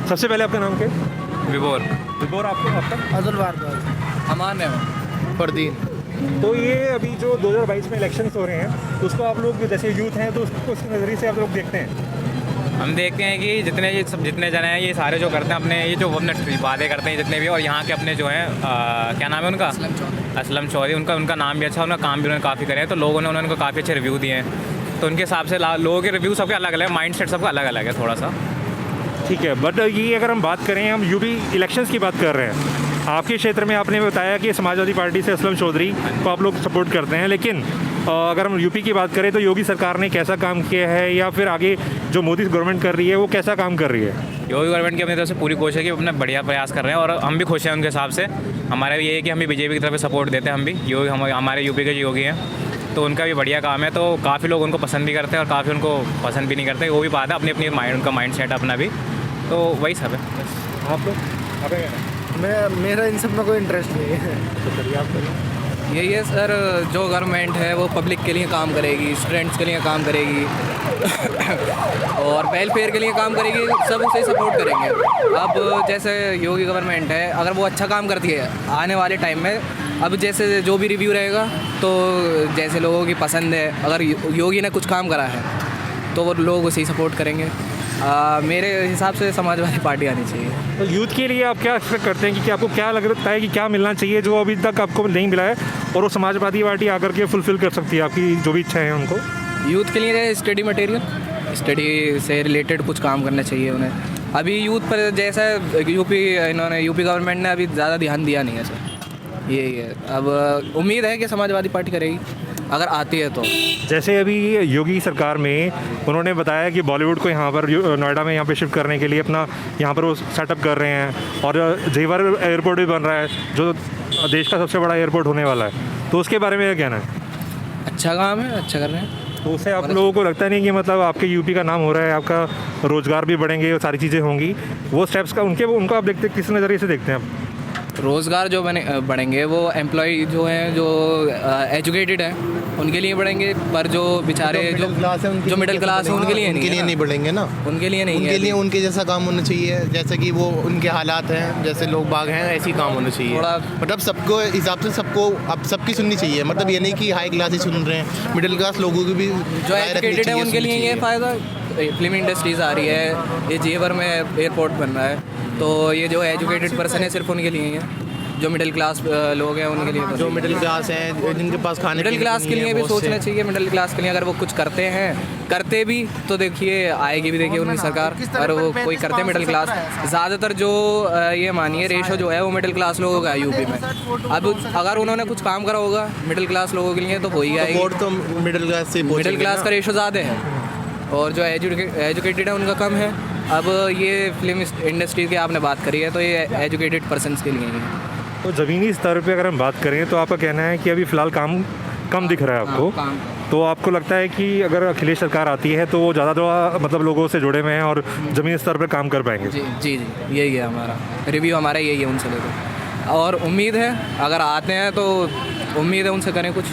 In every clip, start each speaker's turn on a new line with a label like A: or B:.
A: सबसे पहले आपका नाम क्या है?
B: विभोर।
A: विभोर, आपका?
C: अब्दुल भारद्वाज।
B: अमान है।
C: फरदीन।
A: तो ये अभी जो 2022 में इलेक्शंस हो रहे हैं, उसको आप लोग जैसे यूथ हैं तो उसको उस नज़रिए से आप लोग देखते हैं?
B: हम देखते हैं कि जितने जने हैं ये सारे जो करते हैं अपने ये जो अपने वादे करते हैं जितने भी, और यहाँ के अपने जो हैं क्या नाम है उनका, असलम चौधरी, उनका नाम भी अच्छा, उनका काम भी उन्होंने काफ़ी करे हैं, तो लोगों ने उनको काफ़ी अच्छे रिव्यू दिए हैं। तो उनके हिसाब से लोगों के रिव्यू सबके अलग अलग है, माइंड सेट सबका अलग अलग है थोड़ा सा।
A: ठीक है, बट ये अगर हम बात करें, हम यूपी इलेक्शंस की बात कर रहे हैं, आपके क्षेत्र में आपने बताया कि समाजवादी पार्टी से असलम चौधरी को आप लोग सपोर्ट करते हैं, लेकिन अगर हम यूपी की बात करें तो योगी सरकार ने कैसा काम किया है, या फिर आगे जो मोदी गवर्नमेंट कर रही है वो कैसा काम कर रही है?
B: योगी गवर्नमेंट की अपनी तरफ से पूरी कोशिश है कि अपना बढ़िया प्रयास कर रहे हैं, और हम भी खुश हैं उनके हिसाब से। हमारा भी ये है कि हम भी बीजेपी की तरफ सपोर्ट देते हैं, हम भी योगी, हमारे यूपी के जो योगी हैं तो उनका भी बढ़िया काम है, तो काफ़ी लोग उनको पसंद भी करते हैं और काफ़ी उनको पसंद भी नहीं करते, वो भी बात है, अपनी अपनी उनका माइंड सेट अपना भी, तो वही सब है बस।
A: आप लोग?
C: मेरा इन सब में कोई इंटरेस्ट नहीं है।
A: तो चलिए आप करिए।
D: यही है सर, जो गवर्नमेंट है वो पब्लिक के लिए काम करेगी, स्टूडेंट्स के लिए काम करेगी और वेलफेयर के लिए काम करेगी, सब उसे सपोर्ट करेंगे। अब जैसे योगी गवर्नमेंट है, अगर वो अच्छा काम करती है आने वाले टाइम में, अब जैसे जो भी रिव्यू रहेगा तो जैसे लोगों की पसंद है, अगर योगी ने कुछ काम करा है तो वो लोग उसे ही सपोर्ट करेंगे। मेरे हिसाब से समाजवादी पार्टी आनी चाहिए।
A: तो यूथ के लिए आप क्या एक्सपेक्ट करते हैं कि आपको क्या लगता है कि क्या मिलना चाहिए जो अभी तक आपको नहीं मिला है, और वो समाजवादी पार्टी आकर के फुलफिल कर सकती है आपकी जो भी इच्छाएं हैं उनको?
D: यूथ के लिए स्टडी मटेरियल, स्टडी से रिलेटेड कुछ काम करना चाहिए उन्हें। अभी यूथ पर जैसा यूपी गवर्नमेंट ने अभी ज़्यादा ध्यान दिया नहीं है सर, यही है। अब उम्मीद है कि समाजवादी पार्टी करेगी अगर आती है तो। जैसे
A: अभी योगी सरकार में उन्होंने बताया कि बॉलीवुड को यहाँ पर नोएडा में यहाँ पे शिफ्ट करने के लिए अपना यहाँ पर वो सेटअप कर रहे हैं, और जेवर एयरपोर्ट भी बन रहा है जो देश का सबसे बड़ा एयरपोर्ट होने वाला है, तो उसके बारे में क्या कहना है?
D: अच्छा काम है, अच्छा कर रहे हैं।
A: तो उससे आप लोगों को लगता नहीं कि मतलब आपके यूपी का नाम हो रहा है, आपका रोज़गार भी बढ़ेंगे, सारी चीज़ें होंगी, वो स्टेप्स का उनको आप देखते किस नज़रिए से देखते हैं आप?
D: रोज़गार जो बढ़ेंगे वो एम्प्लॉय जो हैं, जो एजुकेटेड हैं उनके लिए बढ़ेंगे, पर जो बेचारे जो मिडिल क्लास है उनके लिए
C: नहीं बढ़ेंगे ना,
D: उनके लिए नहीं,
C: उनके लिए उनके जैसा काम होना चाहिए, जैसे कि वो उनके हालात हैं, जैसे लोग बाग हैं, ऐसे ही काम होना चाहिए थोड़ा। मतलब सबको हिसाब से सबको अब सबकी सुननी चाहिए, मतलब ये नहीं कि हाई क्लास ही सुन रहे हैं, मिडिल क्लास लोगों की भी
D: जो एजुकेटेड है उनके लिए ये फ़ायदा। फिल्म इंडस्ट्रीज़ आ रही है, ये जेवर में एयरपोर्ट बन रहा है, तो ये जो एजुकेटेड पर्सन है सिर्फ उनके लिए ही है। जो मिडिल क्लास लोग हैं उनके लिए,
C: जो मिडिल क्लास हैं जिनके पास खाने,
D: मिडिल क्लास के लिए भी सोचना चाहिए। मिडिल क्लास के लिए अगर वो कुछ करते भी तो देखिए आएगी भी, देखिए उनकी सरकार, और वो कोई करते मिडिल क्लास, ज़्यादातर जो ये मानिए रेशो जो है वो मिडिल क्लास लोगों का है यूपी में। अब अगर उन्होंने कुछ काम करा होगा मिडिल क्लास लोगों के लिए तो हो ही आएगी।
C: तो मिडिल क्लास से,
D: मिडिल क्लास का रेशो ज़्यादा है और जो एजुकेटेड है उनका कम है। अब ये फिल्म इंडस्ट्री की आपने बात करी है तो ये एजुकेटेड पर्सनस के लिए ही है।
A: तो ज़मीनी स्तर पे अगर हम बात करें तो आपका कहना है कि अभी फ़िलहाल काम कम दिख रहा है आपको? तो आपको लगता है कि अगर अखिलेश सरकार आती है तो वो ज़्यादा मतलब लोगों से जुड़े हुए हैं और ज़मीनी स्तर पर काम कर पाएंगे?
D: जी जी जी, यही है हमारा रिव्यू, हमारा यही है उनसे लेकर, और उम्मीद है अगर आते हैं तो उम्मीद है उनसे करें कुछ।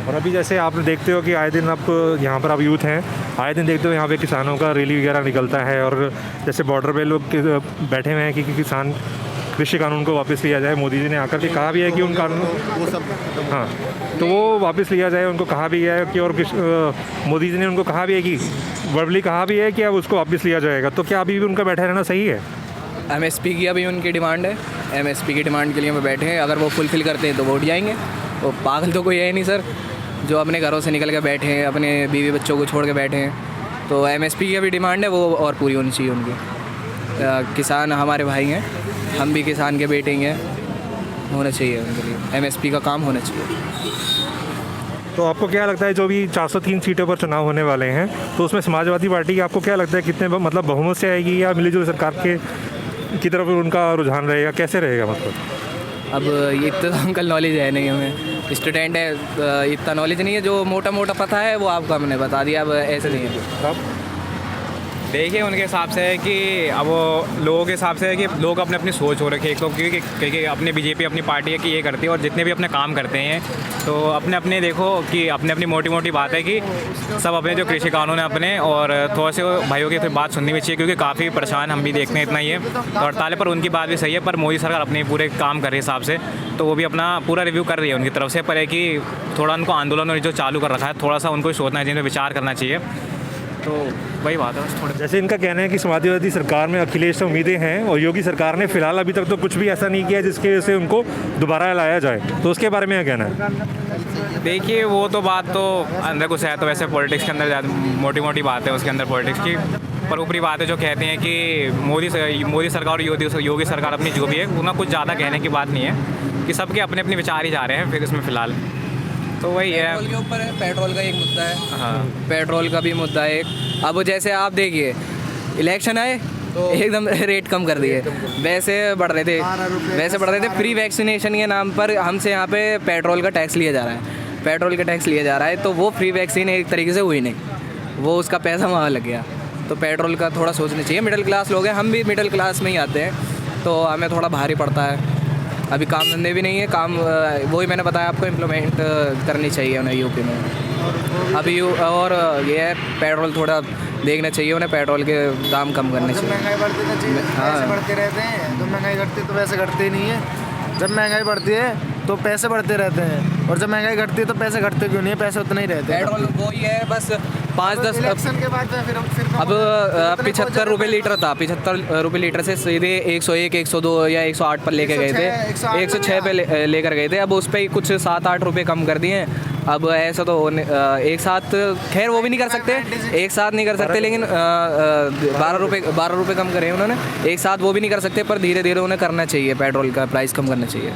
A: और अभी जैसे आप देखते हो कि आए दिन आप यहाँ पर आप यूथ हैं, आए दिन देखते हो यहाँ पे किसानों का रैली वगैरह निकलता है, और जैसे बॉर्डर पे लोग बैठे हुए हैं कि किसान कृषि कानून को वापस लिया जाए। मोदी जी ने आकर के कहा भी है कि उन कानून
C: वो सब,
A: हाँ, तो वो वापस लिया जाए, उनको कहा भी है कि, और मोदी जी ने उनको कहा भी है कि वर्बली कहा भी है कि अब उसको वापस लिया जाएगा, तो क्या अभी भी उनका बैठा रहना सही है?
D: MSP की अभी उनकी डिमांड है, MSP की डिमांड के लिए वो बैठे हैं, अगर वो फुलफ़िल करते हैं तो वोट जाएंगे। वो पागल तो कोई है नहीं सर जो अपने घरों से निकल के बैठे हैं, अपने बीवी बच्चों को छोड़ के बैठे हैं, तो MSP की अभी डिमांड है वो और पूरी होनी चाहिए उनकी। किसान हमारे भाई हैं, हम भी किसान के बेटे हैं, होना चाहिए उनके लिए MSP का काम होना चाहिए।
A: तो आपको क्या लगता है जो भी 403 सीटों पर चुनाव होने वाले हैं तो उसमें समाजवादी पार्टी की आपको क्या लगता है कितने मतलब बहुमत से आएगी, या मिलीजुली सरकार की तरफ उनका रुझान रहेगा, कैसे रहेगा? मतलब
D: अब ये इतना तो अंकल नॉलेज है नहीं, हमें स्टूडेंट है, इतना नॉलेज नहीं है, जो मोटा मोटा पता है वो आपको हमने बता दिया, अब ऐसे नहीं है।
B: देखिए उनके हिसाब से है कि अब वो लोगों के हिसाब से है कि लोग अपने अपनी सोच हो रखी है, क्योंकि अपने बीजेपी अपनी पार्टी है कि ये करती है, और जितने भी अपने काम करते हैं तो अपने अपने देखो कि अपने अपनी मोटी मोटी बात है कि सब अपने जो कृषि कानून है अपने, और थोड़े से भाइयों की बात सुननी भी चाहिए, क्योंकि काफ़ी परेशान हम भी देखते हैं, इतना ही है। तो हड़ताल पर उनकी बात भी सही है, पर मोदी सरकार अपने पूरे काम कर रही है हिसाब से, तो वो भी अपना पूरा रिव्यू कर रही है उनकी तरफ से। पर है कि थोड़ा उनको आंदोलन जो चालू कर रखा है, थोड़ा सा उनको सोचना चाहिए, विचार करना चाहिए, तो वही बात है बस। थोड़ा
A: जैसे इनका कहना है कि समाजवादी सरकार में अखिलेश से उम्मीदें हैं और योगी सरकार ने फिलहाल अभी तक तो कुछ भी ऐसा नहीं किया जिसकी वजह से उनको दोबारा लाया जाए, तो उसके बारे में क्या कहना है?
B: देखिए वो तो बात तो अंदर कुछ है, तो वैसे पॉलिटिक्स के अंदर ज़्यादा मोटी मोटी बात है उसके अंदर पॉलिटिक्स की, पर ऊपरी बात है जो कहते हैं कि मोदी सरकार और योगी सरकार अपनी जो भी है उतना कुछ ज़्यादा कहने की बात नहीं है, कि सबके अपने अपने विचार ही जा रहे हैं फिर इसमें फ़िलहाल, तो वही है।
D: पेट्रोल के ऊपर है, पेट्रोल का एक मुद्दा है।
B: हाँ,
D: पेट्रोल का भी मुद्दा है एक। अब जैसे आप देखिए इलेक्शन आए तो एकदम रेट कम कर दिए, वैसे बढ़ रहे थे फ्री वैक्सीनेशन के नाम पर हमसे यहाँ पे पेट्रोल का टैक्स लिया जा रहा है, तो वो फ्री वैक्सीन एक तरीके से हुई नहीं, वो उसका पैसा वहाँ लग गया। तो पेट्रोल का थोड़ा सोचना चाहिए। मिडिल क्लास लोग हैं, हम भी मिडिल क्लास में ही आते हैं, तो हमें थोड़ा भारी पड़ता है। अभी काम धंधे भी नहीं है, काम वही मैंने बताया आपको, इम्प्लीमेंट करनी चाहिए उन्हें यूपी में अभी। और ये है पेट्रोल थोड़ा देखना चाहिए उन्हें, पेट्रोल के दाम कम करने चाहिए।
E: महंगाई बढ़ती है, पैसे बढ़ते रहते हैं, तो महंगाई घटती तो पैसे घटते ही नहीं है। जब महंगाई बढ़ती है तो पैसे बढ़ते रहते हैं, और जब महंगाई घटती है तो पैसे घटते क्यों नहीं है, पैसे उतने ही रहते हैं।
D: पेट्रोल वही है बस 5-10
E: इलेक्शन के बाद फिर
D: अब 75 रुपये लीटर था, 75 रुपये लीटर से सीधे 101, 102 या 108 पर लेके गए थे, 106 पे लेकर गए थे। अब उस पर कुछ 7-8 रुपये कम कर दिए हैं। अब ऐसा तो एक साथ खैर वो भी नहीं कर सकते, एक साथ नहीं कर सकते, लेकिन 12 रुपये कम करे उन्होंने, एक साथ वो भी नहीं कर सकते, पर धीरे धीरे उन्हें करना चाहिए, पेट्रोल का प्राइस कम करना चाहिए।